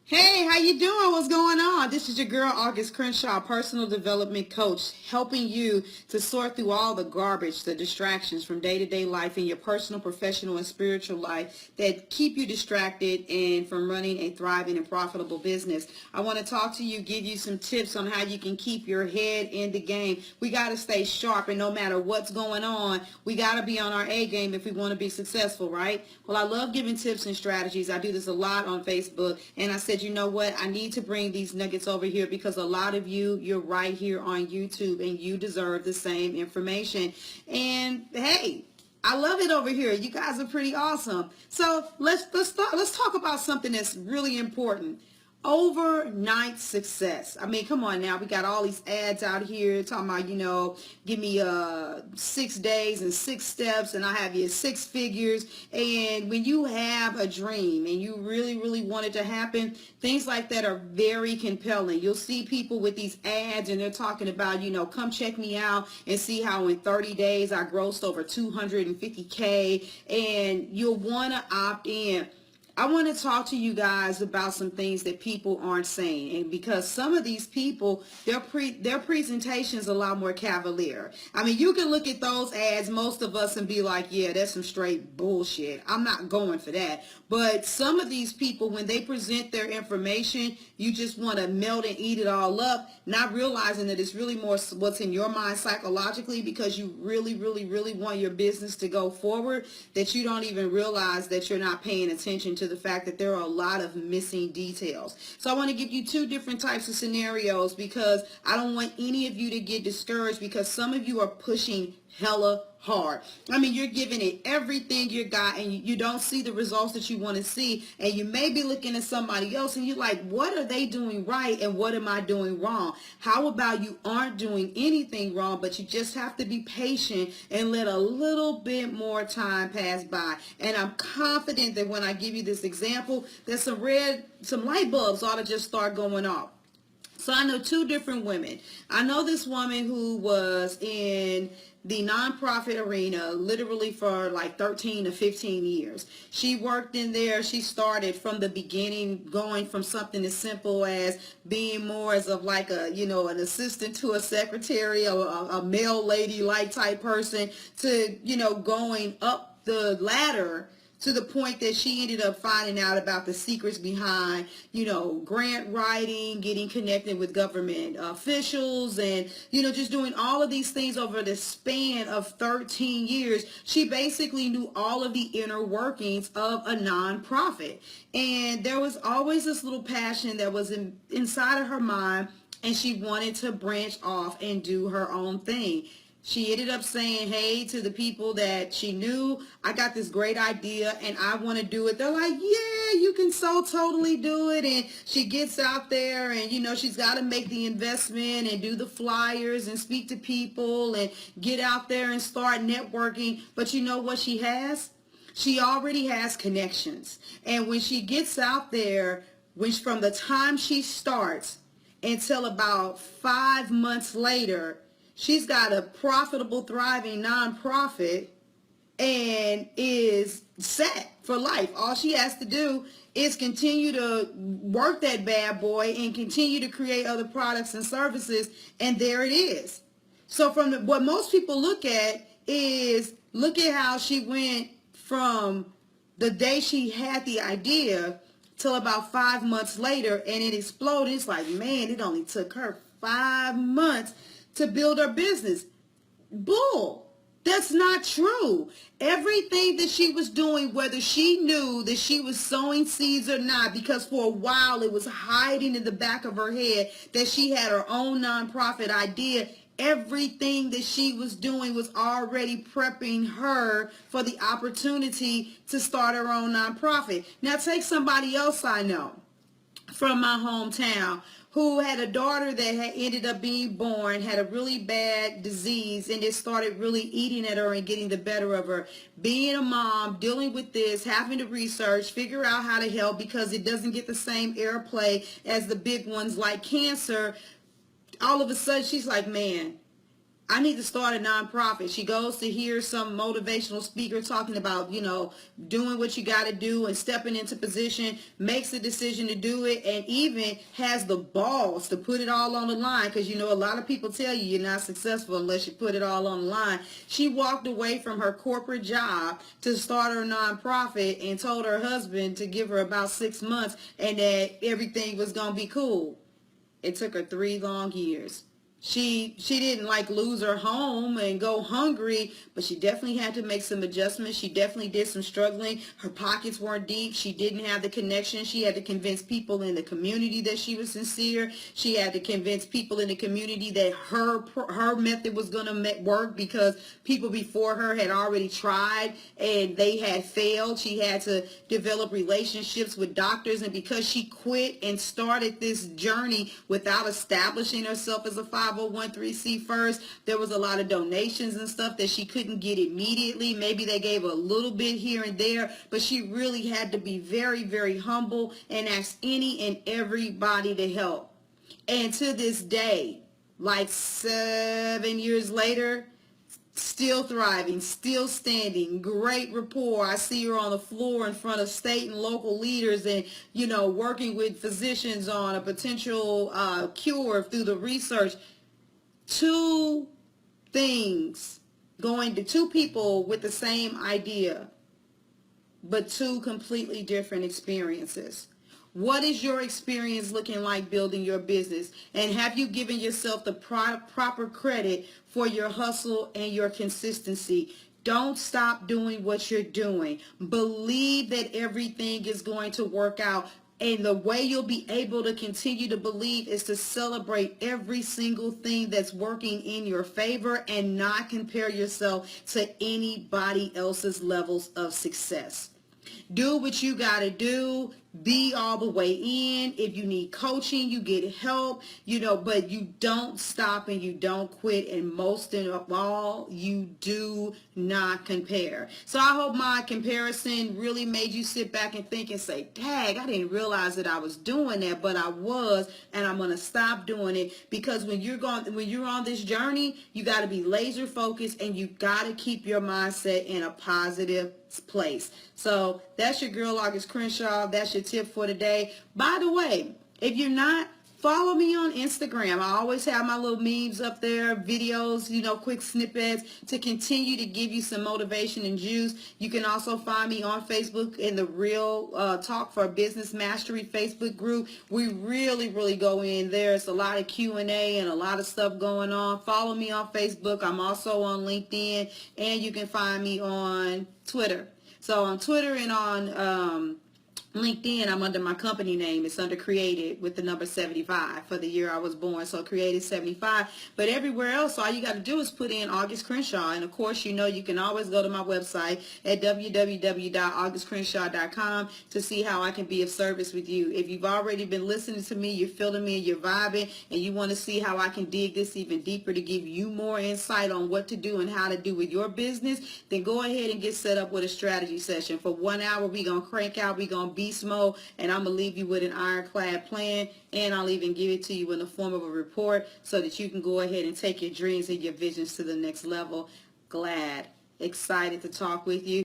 Hey, how you doing? What's going on? This is your girl, Auguste Crenshaw, personal development coach, helping you to sort through all the garbage, the distractions from day-to-day life in your personal, professional, and spiritual life that keep you distracted and from running a thriving and profitable business. I want to talk to you, give you some tips on how you can keep your head in the game. We got to stay sharp, and no matter what's going on, we got to be on our A game if we want to be successful, right? Well, I love giving tips and strategies. I do this a lot on Facebook, and I said, you know what, I need to bring these nuggets over here because a lot of you're right here on YouTube and you deserve the same information. And hey, I love it over here. You guys are pretty awesome. So let's talk about something that's really important. Overnight success. I mean, come on now. We got all these ads out here talking about, give me 6 days and 6 steps and I have you 6 figures. And when you have a dream and you really, really want it to happen, things like that are very compelling. You'll see people with these ads and they're talking about, come check me out and see how in 30 days I grossed over 250K, and you'll want to opt in. I want to talk to you guys about some things that people aren't saying, and because some of these people, their presentation's a lot more cavalier. I mean, you can look at those ads, most of us, and be like, yeah, that's some straight bullshit. I'm not going for that. But some of these people, when they present their information, you just want to melt and eat it all up, not realizing that it's really more what's in your mind psychologically, because you really, really, really want your business to go forward, that you don't even realize that you're not paying attention to the fact that there are a lot of missing details. So I want to give you 2 different types of scenarios because I don't want any of you to get discouraged, because some of you are pushing hella hard. I mean, you're giving it everything you got and you don't see the results that you want to see, and you may be looking at somebody else and you're like, what are they doing right and what am I doing wrong? How about you aren't doing anything wrong, but you just have to be patient and let a little bit more time pass by. And I'm confident that when I give you this example, that some light bulbs ought to just start going off. So I know 2 different women. I know this woman who was in the nonprofit arena literally for like 13 to 15 years. She worked in there. She started from the beginning, going from something as simple as being more as of like an assistant to a secretary or a mail lady like type person to, going up the ladder to the point that she ended up finding out about the secrets behind, grant writing, getting connected with government officials, and, just doing all of these things over the span of 13 years. She basically knew all of the inner workings of a nonprofit. And there was always this little passion that was inside of her mind, and she wanted to branch off and do her own thing. She ended up saying, hey, to the people that she knew, I got this great idea and I want to do it. They're like, yeah, you can so totally do it. And she gets out there and, she's got to make the investment and do the flyers and speak to people and get out there and start networking. But you know what she has? She already has connections. And when she gets out there, from the time she starts until about 5 months later, she's got a profitable, thriving nonprofit and is set for life. All she has to do is continue to work that bad boy and continue to create other products and services, and there it is. So what most people look at how she went from the day she had the idea till about 5 months later, and it exploded. It's like, man, it only took her 5 months to build her business. Bull. That's not true. Everything that she was doing, whether she knew that she was sowing seeds or not, because for a while it was hiding in the back of her head that she had her own nonprofit idea, everything that she was doing was already prepping her for the opportunity to start her own nonprofit. Now take somebody else I know from my hometown who had a daughter that had ended up being born, had a really bad disease, and it started really eating at her and getting the better of her. Being a mom, dealing with this, having to research, figure out how to help because it doesn't get the same airplay as the big ones like cancer. All of a sudden, she's like, man, I need to start a nonprofit. She goes to hear some motivational speaker talking about, doing what you got to do and stepping into position, makes a decision to do it, and even has the balls to put it all on the line. Because, a lot of people tell you you're not successful unless you put it all on the line. She walked away from her corporate job to start her nonprofit and told her husband to give her about 6 months and that everything was going to be cool. It took her 3 long years. She didn't lose her home and go hungry, but she definitely had to make some adjustments. She definitely did some struggling. Her pockets weren't deep. She didn't have the connection. She had to convince people in the community that she was sincere. She had to convince people in the community that her method was going to work because people before her had already tried and they had failed. She had to develop relationships with doctors, and because she quit and started this journey without establishing herself as a 501(c) first, there was a lot of donations and stuff that she couldn't get immediately. Maybe they gave a little bit here and there, but she really had to be very, very humble and ask any and everybody to help. And to this day, 7 years later, still thriving, still standing, great rapport. I see her on the floor in front of state and local leaders and, working with physicians on a potential cure through the research. Two things going to two people with the same idea, but two completely different experiences. What is your experience looking like building your business? And have you given yourself the proper credit for your hustle and your consistency? Don't stop doing what you're doing. Believe that everything is going to work out. And the way you'll be able to continue to believe is to celebrate every single thing that's working in your favor and not compare yourself to anybody else's levels of success. Do what you got to do. Be all the way in. If you need coaching, you get help, but you don't stop and you don't quit. And most of all, you do not compare. So I hope my comparison really made you sit back and think and say, dang, I didn't realize that I was doing that, but I was, and I'm going to stop doing it. Because when you're on this journey, you got to be laser focused and you got to keep your mindset in a positive place. So that's your girl, Auguste Crenshaw. That's your tip for today. By the way, if you're not, follow me on Instagram. I always have my little memes up there, videos, quick snippets to continue to give you some motivation and juice. You can also find me on Facebook in the Real Talk for Business Mastery Facebook group. We really, really go in there. It's a lot of Q&A and a lot of stuff going on. Follow me on Facebook. I'm also on LinkedIn, and you can find me on Twitter. So on Twitter and on LinkedIn, I'm under my company name. It's under Created with the number 75 for the year I was born. So Created 75. But everywhere else, all you got to do is put in Auguste Crenshaw. And of course, you can always go to my website at www.augustecrenshaw.com to see how I can be of service with you. If you've already been listening to me, you're feeling me, and you're vibing, and you want to see how I can dig this even deeper to give you more insight on what to do and how to do with your business, then go ahead and get set up with a strategy session. For 1 hour, we're going to crank out, we're going to beast mode, and I'm going to leave you with an ironclad plan, and I'll even give it to you in the form of a report so that you can go ahead and take your dreams and your visions to the next level. Excited to talk with you.